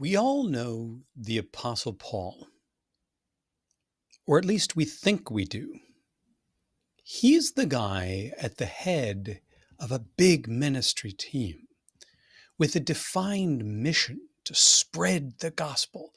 We all know the Apostle Paul, or at least we think we do. He's the guy at the head of a big ministry team with a defined mission to spread the gospel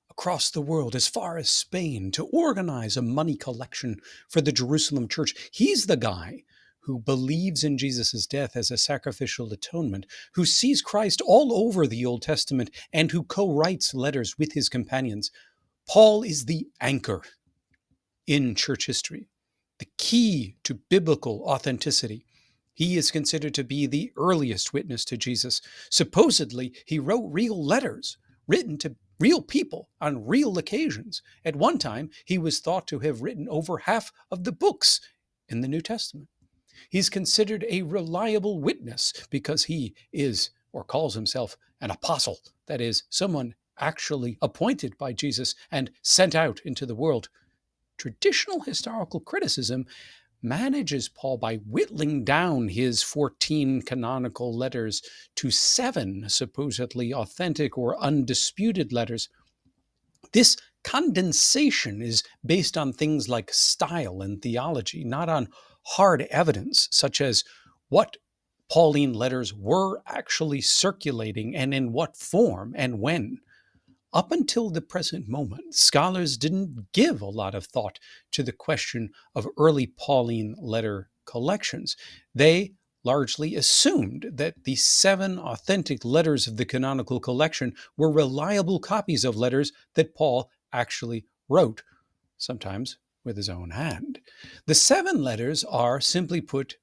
across the world as far as Spain, to organize a money collection for the Jerusalem church. He's the guy who believes in Jesus' death as a sacrificial atonement, who sees Christ all over the Old Testament, and who co-writes letters with his companions. Paul is the anchor in church history, the key to biblical authenticity. He is considered to be the earliest witness to Jesus. Supposedly, he wrote real letters written to real people on real occasions. At one time, he was thought to have written over half of the books in the New Testament. He's considered a reliable witness because he is, or calls himself, an apostle. That is, someone actually appointed by Jesus and sent out into the world. Traditional historical criticism manages Paul by whittling down his 14 canonical letters to 7 supposedly authentic or undisputed letters. This condensation is based on things like style and theology, not on hard evidence, such as what Pauline letters were actually circulating and in what form and when. Up until the present moment, scholars didn't give a lot of thought to the question of early Pauline letter collections. They largely assumed that the 7 authentic letters of the canonical collection were reliable copies of letters that Paul actually wrote, sometimes with his own hand. The 7 letters are, simply put,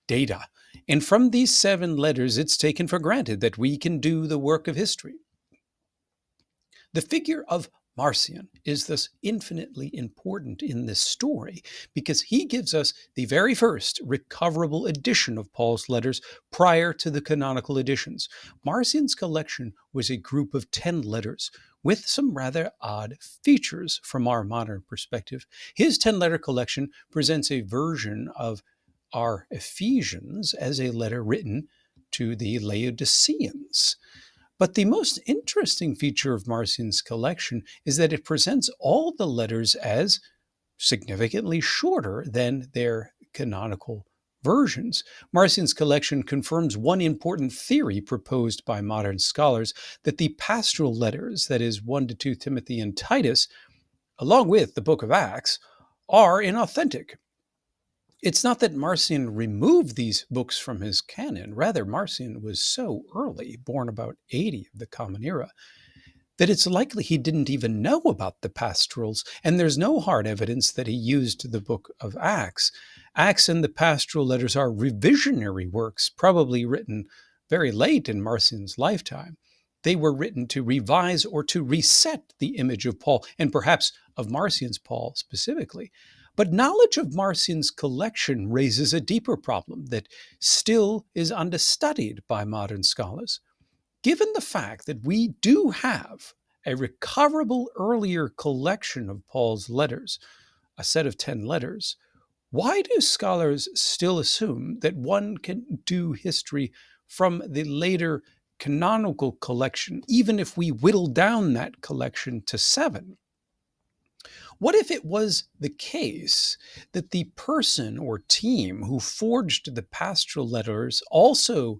data. And from these 7 letters, it's taken for granted that we can do the work of history. The figure of Marcion is thus infinitely important in this story because he gives us the very first recoverable edition of Paul's letters prior to the canonical editions. Marcion's collection was a group of 10 letters with some rather odd features from our modern perspective. His 10-letter collection presents a version of our Ephesians as a letter written to the Laodiceans. But the most interesting feature of Marcion's collection is that it presents all the letters as significantly shorter than their canonical versions. Marcion's collection confirms one important theory proposed by modern scholars, that the pastoral letters, that is 1 to 2 Timothy and Titus, along with the book of Acts, are inauthentic. It's not that Marcion removed these books from his canon. Rather, Marcion was so early, born about 80 of the Common Era, that it's likely he didn't even know about the pastorals, and there's no hard evidence that he used the book of Acts. Acts and the pastoral letters are revisionary works, probably written very late in Marcion's lifetime. They were written to revise or to reset the image of Paul, and perhaps of Marcion's Paul specifically. But knowledge of Marcion's collection raises a deeper problem that still is understudied by modern scholars. Given the fact that we do have a recoverable earlier collection of Paul's letters, a set of 10 letters, why do scholars still assume that one can do history from the later canonical collection, even if we whittle down that collection to 7? What if it was the case that the person or team who forged the pastoral letters also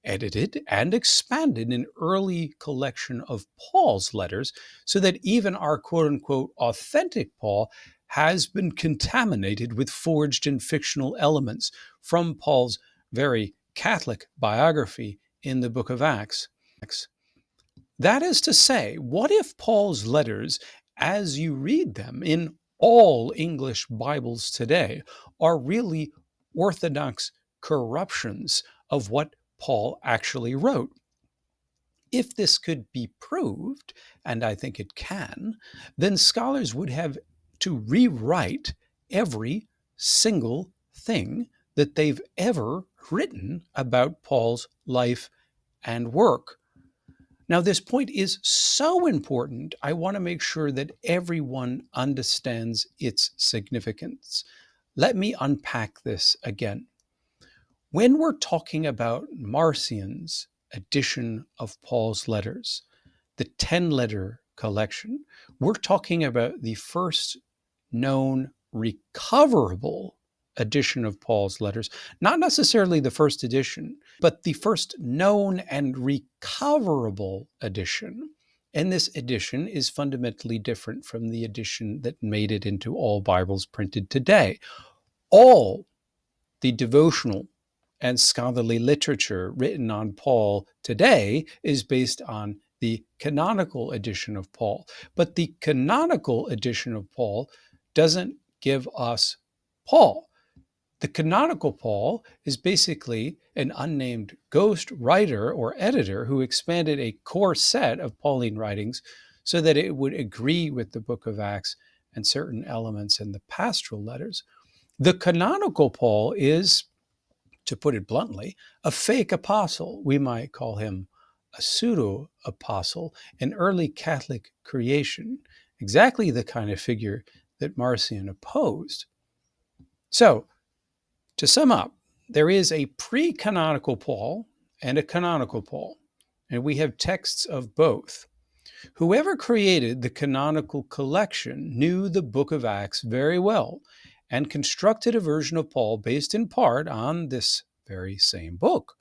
edited and expanded an early collection of Paul's letters, so that even our quote-unquote authentic Paul has been contaminated with forged and fictional elements from Paul's very Catholic biography in the book of Acts? That is to say, what if Paul's letters, as you read them in all English Bibles today, are really orthodox corruptions of what Paul actually wrote? If this could be proved, and I think it can, then scholars would have to rewrite every single thing that they've ever written about Paul's life and work. Now, this point is so important, I want to make sure that everyone understands its significance. Let me unpack this again. When we're talking about Marcion's edition of Paul's letters, the 10-letter collection, we're talking about the first known recoverable edition of Paul's letters, not necessarily the first edition, but the first known and recoverable edition. And this edition is fundamentally different from the edition that made it into all Bibles printed today. All the devotional and scholarly literature written on Paul today is based on the canonical edition of Paul. But the canonical edition of Paul doesn't give us Paul. The canonical Paul is basically an unnamed ghost writer or editor who expanded a core set of Pauline writings so that it would agree with the book of Acts and certain elements in the pastoral letters. The canonical Paul is, to put it bluntly, a fake apostle. We might call him a pseudo-apostle, an early Catholic creation, exactly the kind of figure that Marcion opposed. So, to sum up, there is a pre-canonical Paul and a canonical Paul, and we have texts of both. Whoever created the canonical collection knew the book of Acts very well and constructed a version of Paul based in part on this very same book.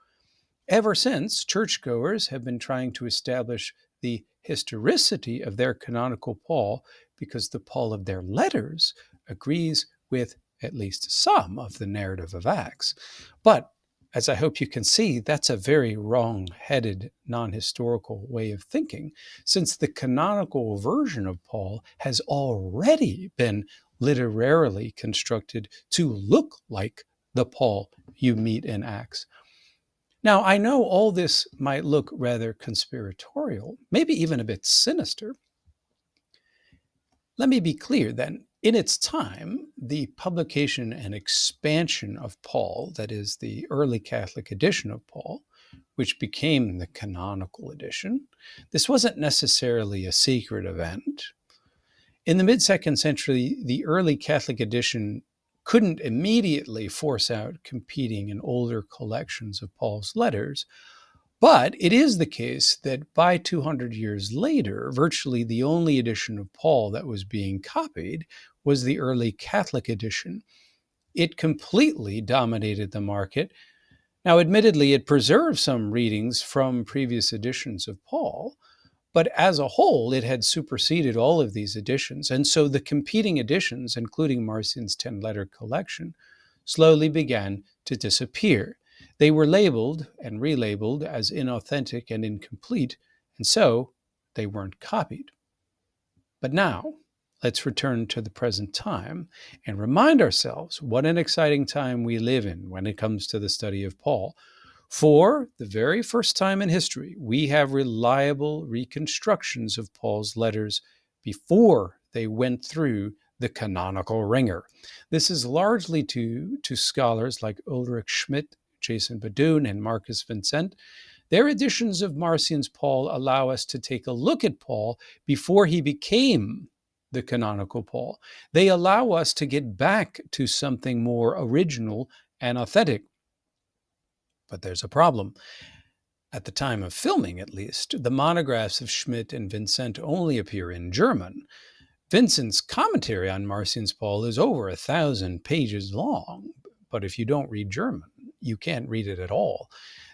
Ever since, churchgoers have been trying to establish the historicity of their canonical Paul because the Paul of their letters agrees with at least some of the narrative of Acts. But as I hope you can see, that's a very wrong-headed, non-historical way of thinking, since the canonical version of Paul has already been literarily constructed to look like the Paul you meet in Acts. Now, I know all this might look rather conspiratorial, maybe even a bit sinister. Let me be clear then. In its time, the publication and expansion of Paul, that is, the early Catholic edition of Paul, which became the canonical edition, this wasn't necessarily a secret event. In the mid-2nd century, the early Catholic edition couldn't immediately force out competing and older collections of Paul's letters, but it is the case that by 200 years later, virtually the only edition of Paul that was being copied was the early Catholic edition. It completely dominated the market. Now, admittedly, it preserved some readings from previous editions of Paul, but as a whole, it had superseded all of these editions. And so the competing editions, including Marcion's 10-letter collection, slowly began to disappear. They were labeled and relabeled as inauthentic and incomplete, and so they weren't copied. But now, let's return to the present time and remind ourselves what an exciting time we live in when it comes to the study of Paul. For the very first time in history, we have reliable reconstructions of Paul's letters before they went through the canonical ringer. This is largely due to scholars like Ulrich Schmidt, Jason Badun, and Marcus Vincent. Their editions of Marcion's Paul allow us to take a look at Paul before he became the canonical Paul. They allow us to get back to something more original and authentic. But there's a problem. At the time of filming, at least, the monographs of Schmidt and Vincent only appear in German. Vincent's commentary on Marcion's Paul is over 1,000 pages long, but if you don't read German, you can't read it at all.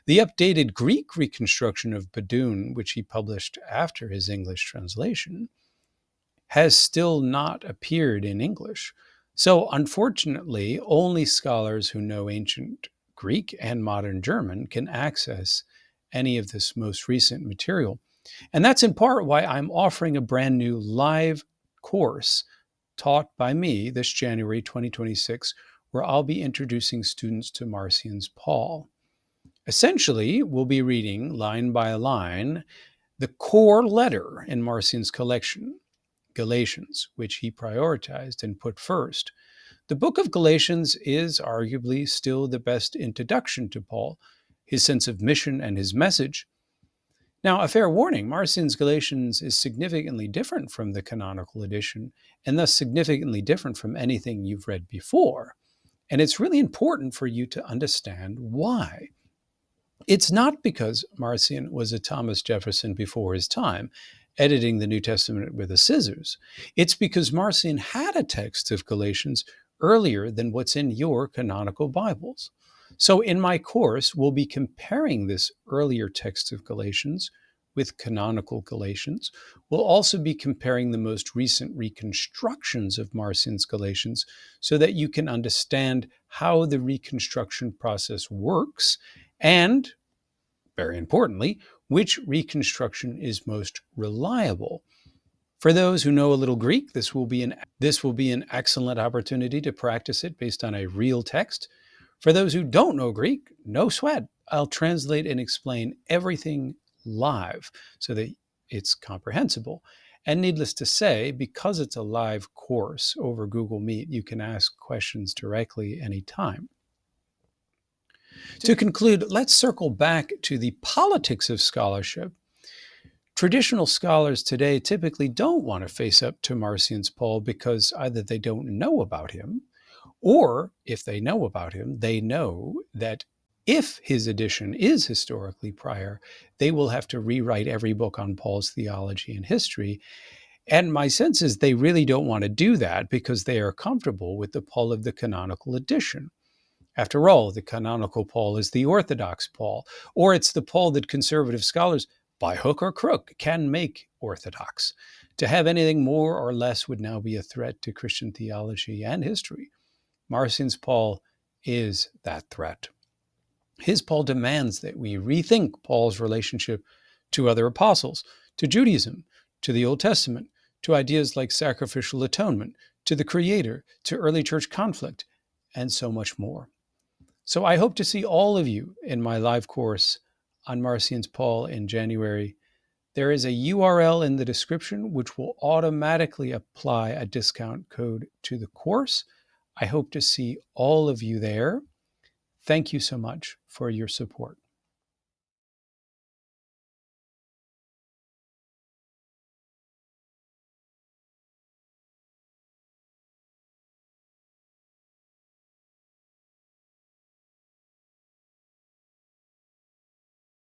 The updated Greek reconstruction of Badun, which he published after his English translation, has still not appeared in English. So unfortunately, only scholars who know ancient Greek and modern German can access any of this most recent material. And that's in part why I'm offering a brand new live course taught by me this January 2026, where I'll be introducing students to Marcion's Paul. Essentially, we'll be reading line by line the core letter in Marcion's collection, Galatians, which he prioritized and put first. The book of Galatians is arguably still the best introduction to Paul, his sense of mission and his message. Now, a fair warning, Marcion's Galatians is significantly different from the canonical edition, and thus significantly different from anything you've read before. And it's really important for you to understand why. It's not because Marcion was a Thomas Jefferson before his time, editing the New Testament with the scissors. It's because Marcion had a text of Galatians earlier than what's in your canonical Bibles. So in my course, we'll be comparing this earlier text of Galatians with canonical Galatians. We'll also be comparing the most recent reconstructions of Marcion's Galatians so that you can understand how the reconstruction process works and, very importantly, which reconstruction is most reliable. For those who know a little Greek, this will be an excellent opportunity to practice it based on a real text. For those who don't know Greek, no sweat. I'll translate and explain everything live so that it's comprehensible. And needless to say, because it's a live course over Google Meet, you can ask questions directly anytime. To conclude, let's circle back to the politics of scholarship. Traditional scholars today typically don't want to face up to Marcion's Paul because either they don't know about him, or if they know about him, they know that if his edition is historically prior, they will have to rewrite every book on Paul's theology and history. And my sense is they really don't want to do that because they are comfortable with the Paul of the canonical edition. After all, the canonical Paul is the Orthodox Paul, or it's the Paul that conservative scholars, by hook or crook, can make Orthodox. To have anything more or less would now be a threat to Christian theology and history. Marcion's Paul is that threat. His Paul demands that we rethink Paul's relationship to other apostles, to Judaism, to the Old Testament, to ideas like sacrificial atonement, to the Creator, to early church conflict, and so much more. So I hope to see all of you in my live course on Marcion's Paul in January. There is a URL in the description which will automatically apply a discount code to the course. I hope to see all of you there. Thank you so much for your support.